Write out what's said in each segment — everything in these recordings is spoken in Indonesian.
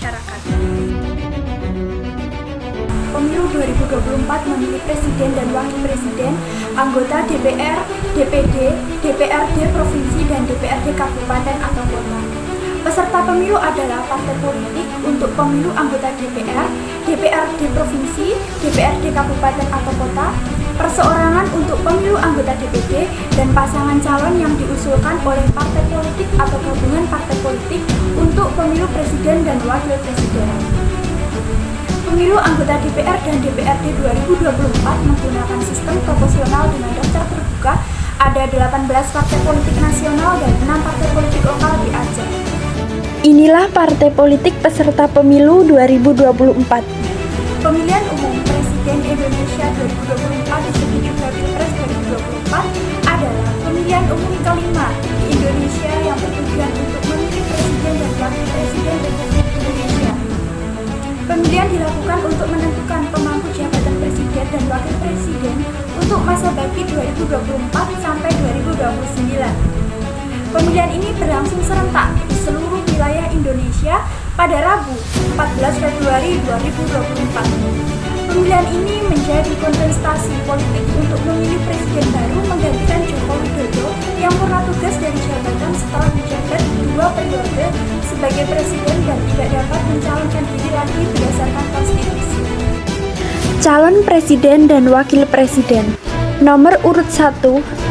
masyarakat. Pemilu 2024 memilih presiden dan wakil presiden, anggota DPR, DPD, DPRD provinsi, dan DPRD kabupaten atau kota. Peserta pemilu adalah partai politik untuk pemilu anggota DPR, DPRD provinsi, DPRD kabupaten atau kota, perseorangan untuk pemilu anggota DPD, dan pasangan calon yang diusulkan oleh partai politik atau gabungan partai politik untuk pemilu presiden dan wakil presiden. Pemilu anggota DPR dan DPRD 2024 menggunakan sistem proporsional dengan daftar terbuka. Ada 18 partai politik nasional dan 6 partai politik lokal di Aceh. Inilah partai politik peserta pemilu 2024. Pemilihan umum Presiden Indonesia 2024 disebut juga Pilpres 2024 adalah pemilihan umum kelima di Indonesia yang bertujuan untuk memilih presiden dan wakil presiden Republik Indonesia. Pemilihan dilakukan untuk menentukan pemangku jabatan presiden dan wakil presiden untuk masa bakti 2024 sampai 2029. Pemilihan ini berlangsung serentak di seluruh wilayah Indonesia pada Rabu, 14 Februari 2024. Pemilihan ini menjadi kontestasi politik untuk memilih presiden baru menggantikan Joko Widodo yang purna tugas dari jabatan setelah menjabat 2 periode sebagai presiden dan tidak dapat mencalonkan diri lagi berdasarkan konstitusi. Calon presiden dan wakil presiden. Nomor urut 1,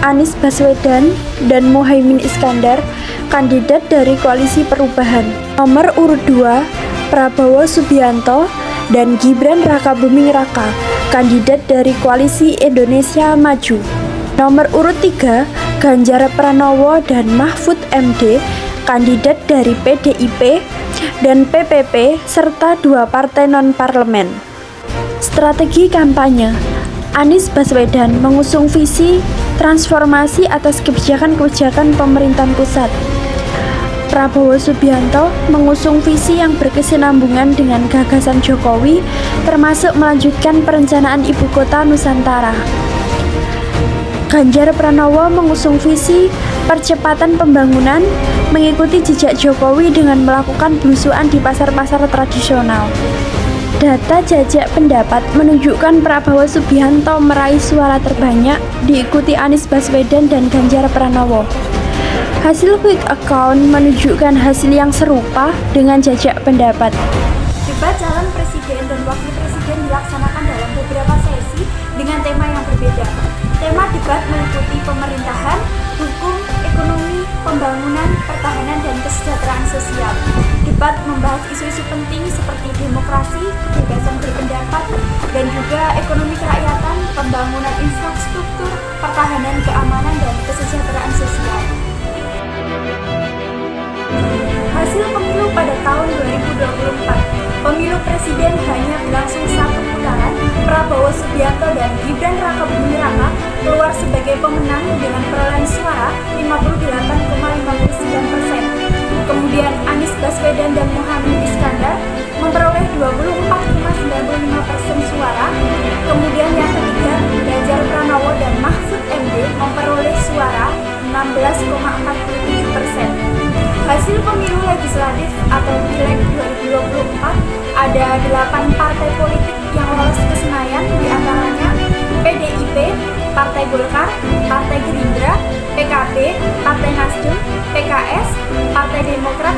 Anies Baswedan dan Muhaimin Iskandar, kandidat dari Koalisi Perubahan. Nomor urut 2, Prabowo Subianto dan Gibran Rakabuming Raka, kandidat dari Koalisi Indonesia Maju. Nomor urut 3, Ganjar Pranowo dan Mahfud MD, kandidat dari PDIP dan PPP serta 2 partai non-parlemen. Strategi kampanye. Anies Baswedan mengusung visi transformasi atas kebijakan-kebijakan pemerintahan pusat. Prabowo Subianto mengusung visi yang berkesinambungan dengan gagasan Jokowi, termasuk melanjutkan perencanaan ibu kota Nusantara. Ganjar Pranowo mengusung visi percepatan pembangunan, mengikuti jejak Jokowi dengan melakukan belusuan di pasar-pasar tradisional. Data jajak pendapat menunjukkan Prabowo Subianto meraih suara terbanyak, diikuti Anies Baswedan dan Ganjar Pranowo. Hasil quick account menunjukkan hasil yang serupa dengan jajak pendapat. Debat calon presiden dan wakil presiden dilaksanakan dalam beberapa sesi dengan tema yang berbeda. Tema debat meliputi pemerintahan, hukum, ekonomi, pembangunan, pertahanan, dan kesejahteraan sosial. Debat membahas isu-isu penting seperti demokrasi, kebebasan berpendapat, dan juga ekonomi kerakyatan, pembangunan infrastruktur, pertahanan, keamanan, dan kesejahteraan sosial. Hasil pemilu pada tahun 2024. Pemilu presiden hanya berlangsung 1 putaran. Prabowo Subianto dan Gibran Rakabuming Raka keluar sebagai pemenang dengan perolehan suara 58,59%. Kemudian Anies Baswedan dan Muhaimin Iskandar memperoleh 24,95% suara. Kemudian yang ketiga, Ganjar Pranowo dan Mahfud MD memperoleh suara 16,47%. Hasil pemilu legislatif atau Pileg 2024, ada 8 partai politik yang lolos ke Senayan, diantaranya PDIP, Partai Golkar, Partai Gerindra, PKB, Partai Nasdem, PKS, Partai Demokrat,